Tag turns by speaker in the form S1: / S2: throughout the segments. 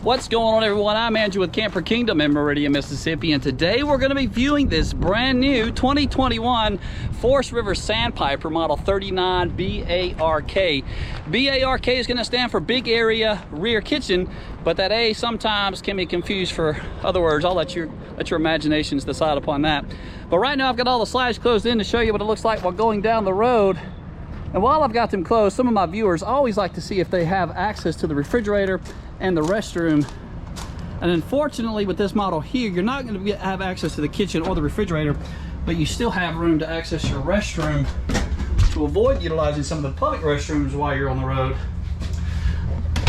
S1: What's going on, everyone? I'm Andrew with Camper Kingdom in Meridian, Mississippi, and today we're going to be viewing this brand new 2021 Forest River Sandpiper model 39BARK. BARK is going to stand for Big Area Rear Kitchen, but that A sometimes can be confused for other words. I'll let your imaginations decide upon that. But right now I've got all the slides closed in to show you what it looks like while going down the road. And while I've got them closed, some of my viewers always like to see if they have access to the refrigerator and the restroom. And unfortunately with this model here, you're not going to have access to the kitchen or the refrigerator, but you still have room to access your restroom to avoid utilizing some of the public restrooms while you're on the road.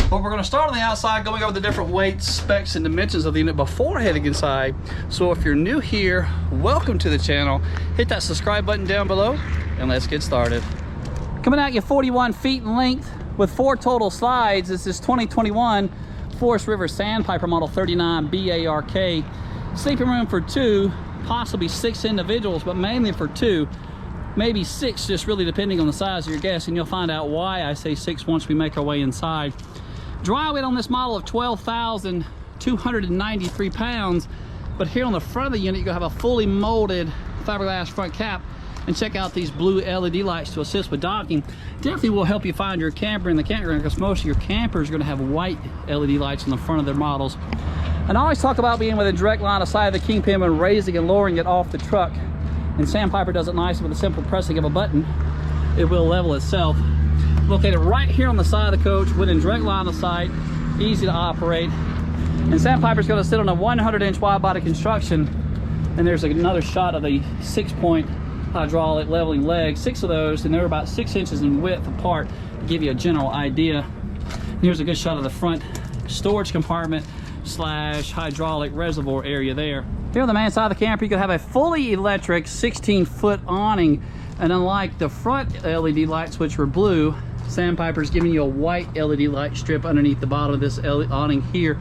S1: But we're going to start on the outside, going over the different weights, specs, and dimensions of the unit before heading inside. So if you're new here, welcome to the channel. Hit that subscribe button down below, and let's get started. Coming out, you 41 feet in length with 4 total slides. This is 2021 Forest River Sandpiper model 39BARK. Sleeping room for 2, possibly 6 individuals, but mainly for 2, maybe 6, just really depending on the size of your guest, and you'll find out why I say 6 once we make our way inside. Dry weight on this model of 12,293 pounds, but here on the front of the unit, you're gonna have a fully molded fiberglass front cap. And check out these blue LED lights to assist with docking. Definitely will help you find your camper in the campground, because most of your campers are going to have white LED lights on the front of their models. And I always talk about being within direct line of sight of the kingpin when raising and lowering it off the truck. And Sandpiper does it nicely with a simple pressing of a button. It will level itself. Located right here on the side of the coach, within direct line of sight, easy to operate. And Sandpiper is going to sit on a 100-inch wide body construction. And there's another shot of the 6-point hydraulic leveling legs, 6 of those, and they're about 6 inches in width apart to give you a general idea. Here's a good shot of the front storage compartment slash hydraulic reservoir area there. Here on the main side of the camper, you can have a fully electric 16-foot awning, and unlike the front LED lights, which were blue, Sandpiper's giving you a white LED light strip underneath the bottom of this awning here.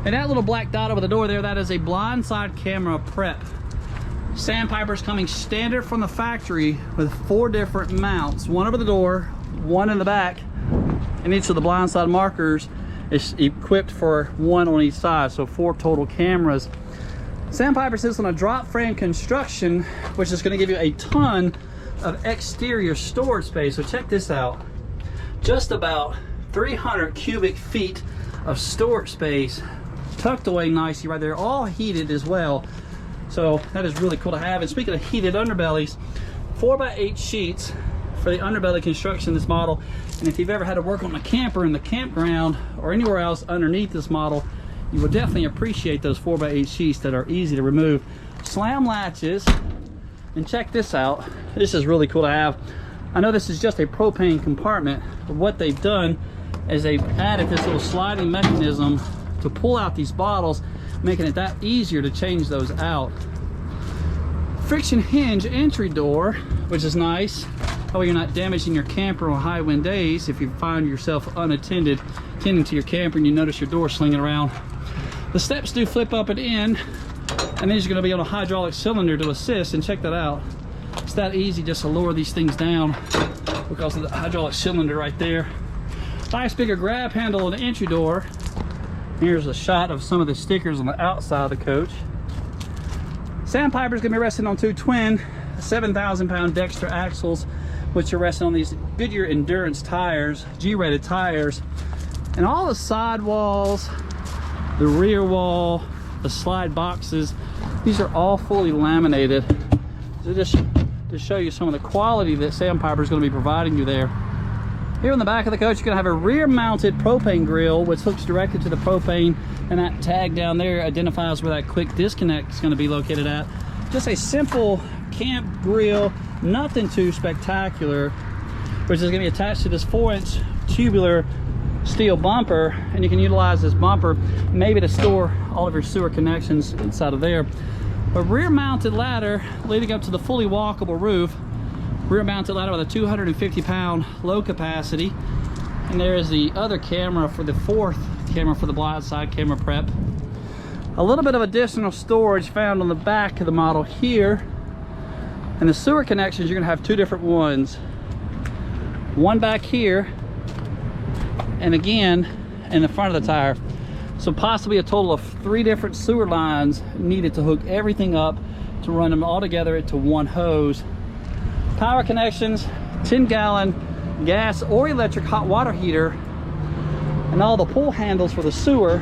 S1: And that little black dot over the door there, that is a blindside camera prep. Sandpiper's coming standard from the factory with 4 different mounts, 1 over the door, 1 in the back, and each of the blindside markers is equipped for 1 on each side, so 4 total cameras. Sandpiper sits on a drop frame construction, which is going to give you a ton of exterior storage space. So check this out, just about 300 cubic feet of storage space tucked away nicely right there, all heated as well. So that is really cool to have. And speaking of heated underbellies, 4x8 sheets for the underbelly construction of this model. And if you've ever had to work on a camper in the campground or anywhere else underneath this model, you will definitely appreciate those 4x8 sheets that are easy to remove. Slam latches, and check this out. This is really cool to have. I know this is just a propane compartment, but what they've done is they've added this little sliding mechanism to pull out these bottles, making it that easier to change those out. Friction hinge entry door, which is nice. That way you're not damaging your camper on high wind days if you find yourself unattended tending to your camper and you notice your door slinging around. The steps do flip up and in, and then you're going to be on a hydraulic cylinder to assist, and check that out. It's that easy just to lower these things down because of the hydraulic cylinder right there. Nice bigger grab handle on the entry door. Here's a shot of some of the stickers on the outside of the coach. Sandpiper's gonna be resting on 2 twin 7,000-pound Dexter axles, which are resting on these Goodyear Endurance tires, G-rated tires. And all the side walls, the rear wall, the slide boxes, these are all fully laminated. So just to show you some of the quality that Sandpiper is gonna be providing you there. Here on the back of the coach, you're going to have a rear-mounted propane grill, which hooks directly to the propane, and that tag down there identifies where that quick disconnect is going to be located at. Just a simple camp grill, nothing too spectacular, which is going to be attached to this 4-inch tubular steel bumper, and you can utilize this bumper maybe to store all of your sewer connections inside of there. A rear-mounted ladder leading up to the fully walkable roof. Rear mounted ladder with a 250-pound low capacity, and there is the other camera for the 4th camera for the blindside camera prep. A little bit of additional storage found on the back of the model here, and the sewer connections, you're going to have 2 different ones. One back here, and again in the front of the tire. So possibly a total of 3 different sewer lines needed to hook everything up to run them all together into one hose. Power connections, 10-gallon gas or electric hot water heater, and all the pull handles for the sewer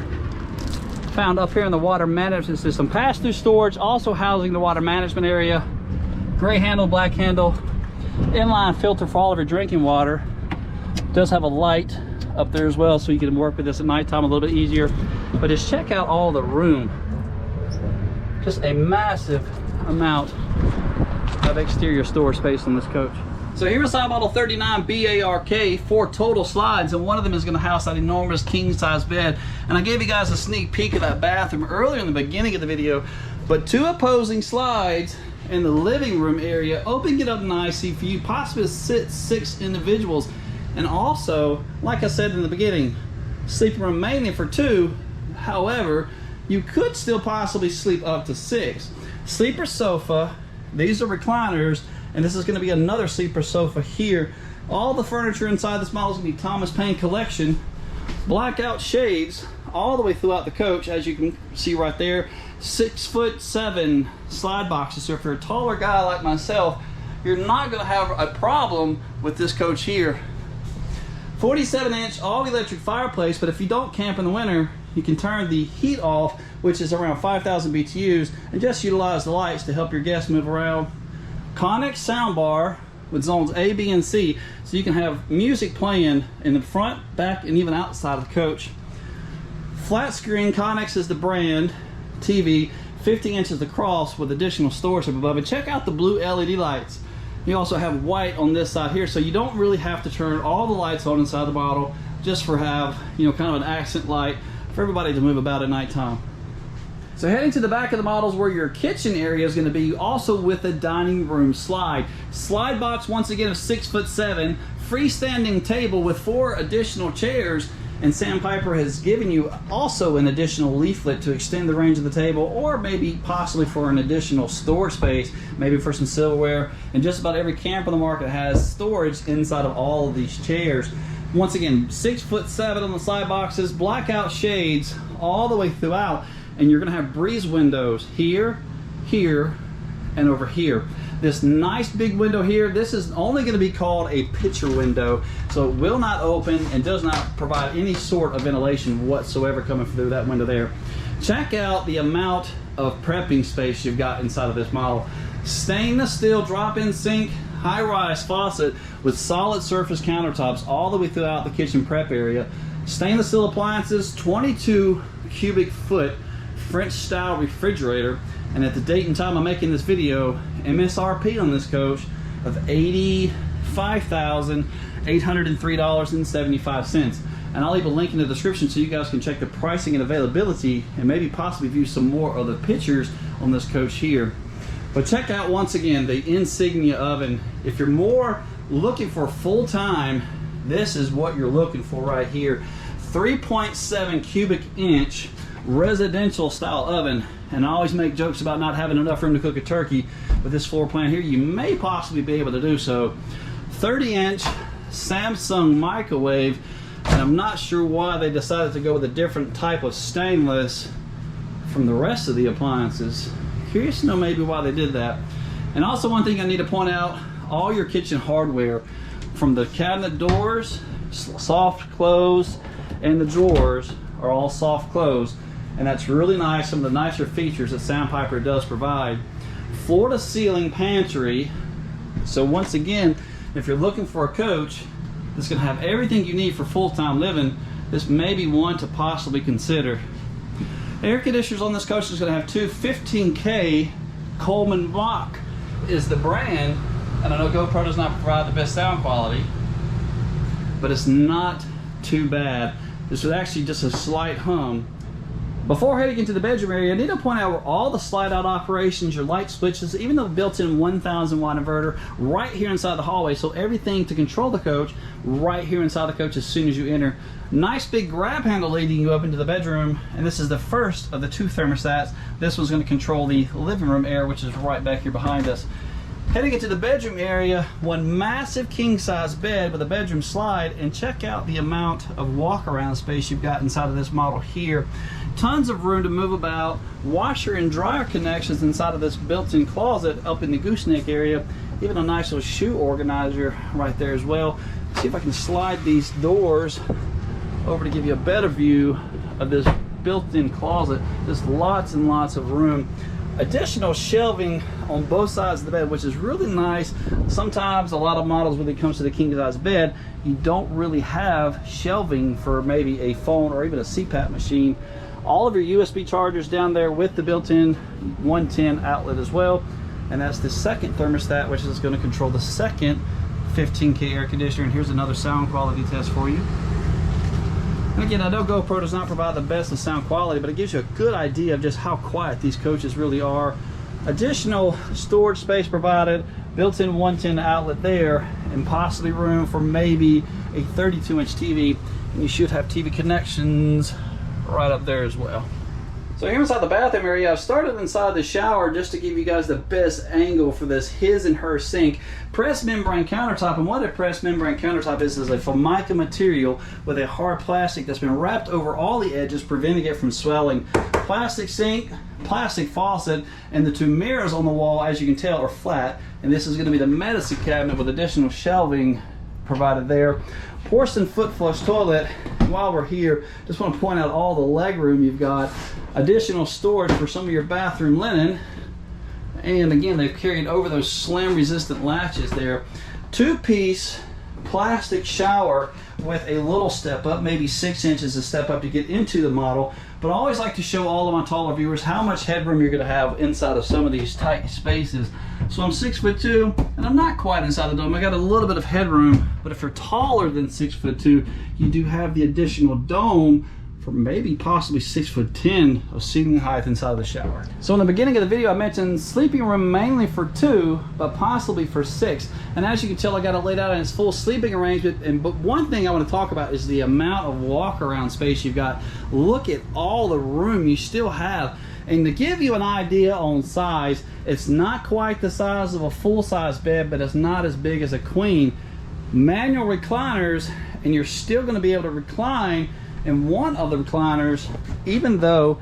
S1: found up here in the water management system. Pass-through storage also housing the water management area. Gray handle, black handle, inline filter for all of your drinking water. Does have a light up there as well, so you can work with this at nighttime a little bit easier. But just check out all the room. Just a massive amount of exterior storage space on this coach. So here's our model 39BARK, 4 total slides, and one of them is going to house that enormous king-size bed. And I gave you guys a sneak peek of that bathroom earlier in the beginning of the video, but 2 opposing slides in the living room area, opening it up nicely for you possibly to sit 6 individuals. And also, like I said in the beginning, sleeping room mainly for 2. However, you could still possibly sleep up to 6. Sleeper sofa, these are recliners, and this is going to be another sleeper sofa here. All the furniture inside this model is going to be Thomas Payne collection. Blackout shades all the way throughout the coach, as you can see right there. 6'7" slide boxes. So if you're a taller guy like myself, you're not going to have a problem with this coach here. 47-inch all-electric fireplace, but if you don't camp in the winter, you can turn the heat off, which is around 5,000 BTUs, and just utilize the lights to help your guests move around. Connex soundbar with zones A, B, and C, so you can have music playing in the front, back, and even outside of the coach. Flat screen, Connex is the brand, TV, 50 inches across with additional storage up above it. Check out the blue LED lights. You also have white on this side here, so you don't really have to turn all the lights on inside the bottle, just for have, you know, kind of an accent light for everybody to move about at nighttime. So heading to the back of the models where your kitchen area is going to be, also with a dining room slide. Slide box once again of 6'7", freestanding table with 4 additional chairs, and Sandpiper has given you also an additional leaflet to extend the range of the table, or maybe possibly for an additional storage space, maybe for some silverware. And just about every camper on the market has storage inside of all of these chairs. Once again, 6'7" on the slide boxes, blackout shades all the way throughout, and you're going to have breeze windows here, here, and over here. This nice big window here, this is only going to be called a picture window, so it will not open and does not provide any sort of ventilation whatsoever coming through that window there. Check out the amount of prepping space you've got inside of this model. Stainless steel drop-in sink, high-rise faucet with solid surface countertops all the way throughout the kitchen prep area. Stainless steel appliances, 22 cubic foot French style refrigerator, and at the date and time I'm making this video, MSRP on this coach of $85,803.75. And I'll leave a link in the description so you guys can check the pricing and availability, and maybe possibly view some more of the pictures on this coach here. But check out once again the Insignia oven. If you're more looking for full time, this is what you're looking for right here. 3.7 cubic inch residential style oven. And I always make jokes about not having enough room to cook a turkey. With this floor plan here, you may possibly be able to do so. 30-inch Samsung microwave, and I'm not sure why they decided to go with a different type of stainless from the rest of the appliances. Curious to know maybe why they did that. And also one thing I need to point out, all your kitchen hardware, from the cabinet doors, soft close, and the drawers are all soft close. And that's really nice, some of the nicer features that Sandpiper does provide. Floor to ceiling pantry. So once again, if you're looking for a coach that's going to have everything you need for full-time living, this may be one to possibly consider. Air conditioners on this coach is going to have 2 15K. Coleman Mach is the brand, and I know GoPro does not provide the best sound quality, but it's not too bad. This is actually just a slight hum. Before heading into the bedroom area, I need to point out where all the slide-out operations, your light switches, even the built-in 1,000 watt inverter right here inside the hallway, so everything to control the coach right here inside the coach as soon as you enter. Nice big grab handle leading you up into the bedroom, and this is the first of the 2 thermostats. This one's going to control the living room air, which is right back here behind us. Heading into the bedroom area, one massive king-size bed with a bedroom slide, and check out the amount of walk-around space you've got inside of this model here. Tons of room to move about, washer and dryer connections inside of this built-in closet up in the gooseneck area, even a nice little shoe organizer right there as well. Let's see if I can slide these doors over to give you a better view of this built-in closet. Just lots and lots of room. Additional shelving on both sides of the bed, which is really nice. Sometimes a lot of models, when it comes to the king size bed, you don't really have shelving for maybe a phone or even a CPAP machine. All of your USB chargers down there with the built-in 110 outlet as well. And that's the second thermostat, which is going to control the second 15K air conditioner. And here's another sound quality test for you. And again, I know GoPro does not provide the best of sound quality, but it gives you a good idea of just how quiet these coaches really are. Additional storage space provided, built-in 110 outlet there, and possibly room for maybe a 32-inch TV. And you should have TV connections right up there as well. So here inside the bathroom area, I've started inside the shower just to give you guys the best angle for this his and her sink. Pressed membrane countertop, and what a pressed membrane countertop is a Formica material with a hard plastic that's been wrapped over all the edges, preventing it from swelling. Plastic sink, plastic faucet, and the two mirrors on the wall, as you can tell, are flat. And this is going to be the medicine cabinet with additional shelving provided there. Porcelain foot flush toilet. And while we're here, just want to point out all the leg room you've got. Additional storage for some of your bathroom linen. And again, they've carried over those slam resistant latches there. Two-piece plastic shower with a little step up, maybe 6 inches of step up to get into the model. But I always like to show all of my taller viewers how much headroom you're going to have inside of some of these tight spaces. So I'm 6'2", and I'm not quite inside the dome. I got a little bit of headroom, but if you're taller than 6'2", you do have the additional dome for maybe possibly 6'10" of seating height inside of the shower. So in the beginning of the video, I mentioned sleeping room mainly for 2, but possibly for 6. And as you can tell, I got it laid out in its full sleeping arrangement. But one thing I want to talk about is the amount of walk-around space you've got. Look at all the room you still have. And to give you an idea on size, it's not quite the size of a full-size bed, but it's not as big as a queen. Manual recliners, and you're still going to be able to recline in one of the recliners, even though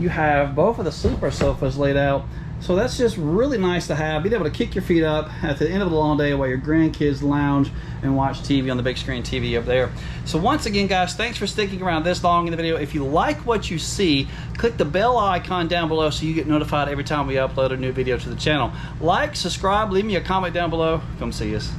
S1: you have both of the sleeper sofas laid out. So that's just really nice to have. Being able to kick your feet up at the end of the long day while your grandkids lounge and watch TV on the big screen TV up there. So once again, guys, thanks for sticking around this long in the video. If you like what you see, click the bell icon down below so you get notified every time we upload a new video to the channel. Like, subscribe, leave me a comment down below. Come see us.